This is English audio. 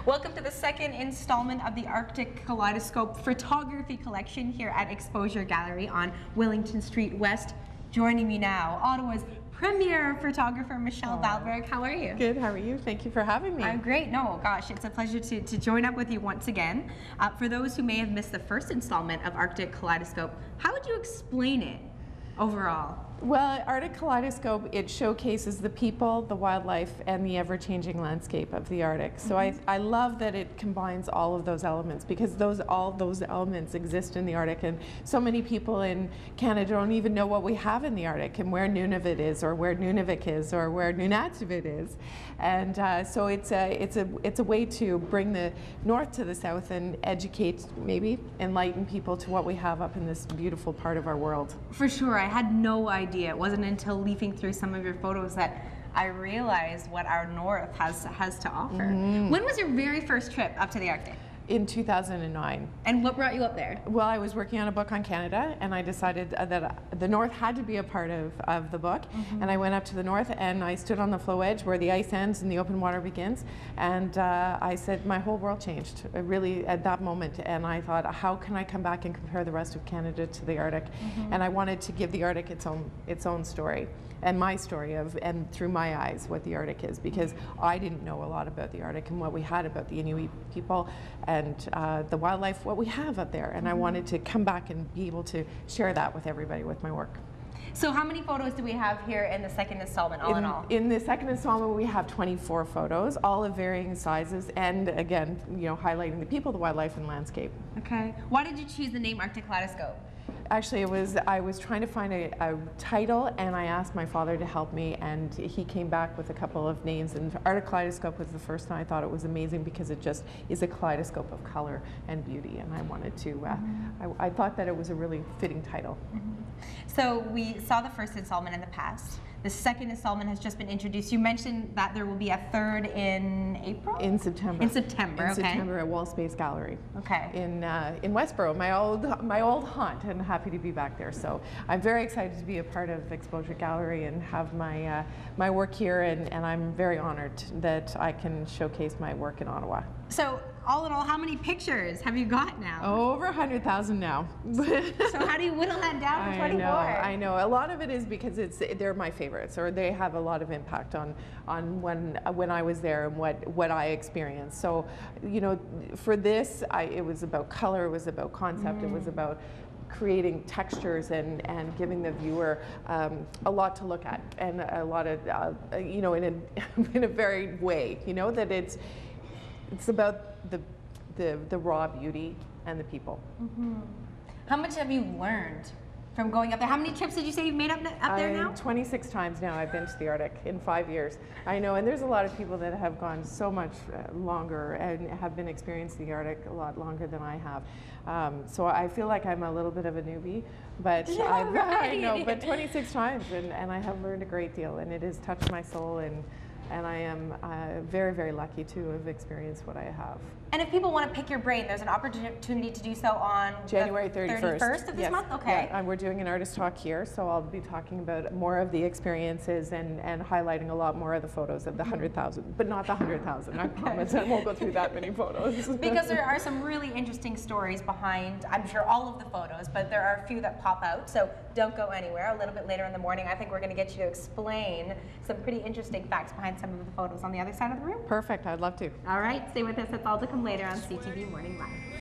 Welcome to the second installment of the Arctic Kaleidoscope photography collection here at Exposure Gallery on Wellington Street West. Joining me now, Ottawa's premier photographer, Michelle Valberg. How are you? Good, how are you? Thank you for having me. I'm great. No, gosh, it's a pleasure to join up with you once again. For those who may have missed the first installment of Arctic Kaleidoscope, how would you explain it overall? Well, Arctic Kaleidoscope, it showcases the people, the wildlife, and the ever-changing landscape of the Arctic. So I love that it combines all of those elements, because all those elements exist in the Arctic, and so many people in Canada don't even know what we have in the Arctic and where Nunavut is, or where Nunavik is, or where Nunatsiavut is. And so it's a way to bring the north to the south and educate, maybe enlighten people to what we have up in this beautiful part of our world. For sure, I had no idea. It wasn't until leafing through some of your photos that I realized what our north has to offer. When was your very first trip up to the Arctic? In 2009. And what brought you up there? Well, I was working on a book on Canada, and I decided that the north had to be a part of the book. And I went up to the north, and I stood on the floe edge where the ice ends and the open water begins. And I said my whole world changed, really, at that moment. And I thought, how can I come back and compare the rest of Canada to the Arctic? And I wanted to give the Arctic its own story, and my story and through my eyes, what the Arctic is, because I didn't know a lot about the Arctic and what we had about the Inuit people and the wildlife, what we have up there. And I wanted to come back and be able to share that with everybody with my work. So how many photos do we have here in the second installment, all in all? In the second installment, we have 24 photos, all of varying sizes, and again, highlighting the people, the wildlife, and landscape. Okay. Why did you choose the name Arctic Kaleidoscope? Actually, I was trying to find a title, and I asked my father to help me, and he came back with a couple of names. And Arctic Kaleidoscope was the first one. I thought it was amazing because it just is a kaleidoscope of color and beauty, and I wanted to. I thought that it was a really fitting title. So we saw the first installment in the past. The second installment has just been introduced. You mentioned that there will be a third in April? In September. In September, In September at Wall Space Gallery. Okay. In Westboro, my old haunt, and happy to be back there. So I'm very excited to be a part of Exposure Gallery and have my my work here, and I'm very honored that I can showcase my work in Ottawa. So all in all, how many pictures have you got now? Over 100,000 now. So how do you whittle that down to 24? I know. A lot of it is because they're my favorites, or they have a lot of impact on when I was there and what I experienced. So, for this, it was about color, it was about concept, it was about creating textures and giving the viewer a lot to look at, and a lot of in a varied way. That it's about the raw beauty and the people. How much have you learned from going up there? How many trips did you say you've made up there now? 26 times now I've been to the Arctic in 5 years. I know, and there's a lot of people that have gone so much longer and have been experiencing the Arctic a lot longer than I have. So I feel like I'm a little bit of a newbie, but I know, but 26 times, and I have learned a great deal, and it has touched my soul, and I am very, very lucky to have experienced what I have. And if people want to pick your brain, there's an opportunity to do so on January 31st of this month? Okay. Yeah, and we're doing an artist talk here, so I'll be talking about more of the experiences and highlighting a lot more of the photos of the 100,000, but not the 100,000, I promise. I won't go through that many photos. Because there are some really interesting stories behind, I'm sure, all of the photos, but there are a few that pop out, so don't go anywhere. A little bit later in the morning, I think we're going to get you to explain some pretty interesting facts behind some of the photos on the other side of the room. Perfect, I'd love to. All right, stay with us. That's all to come later on CTV Morning Live.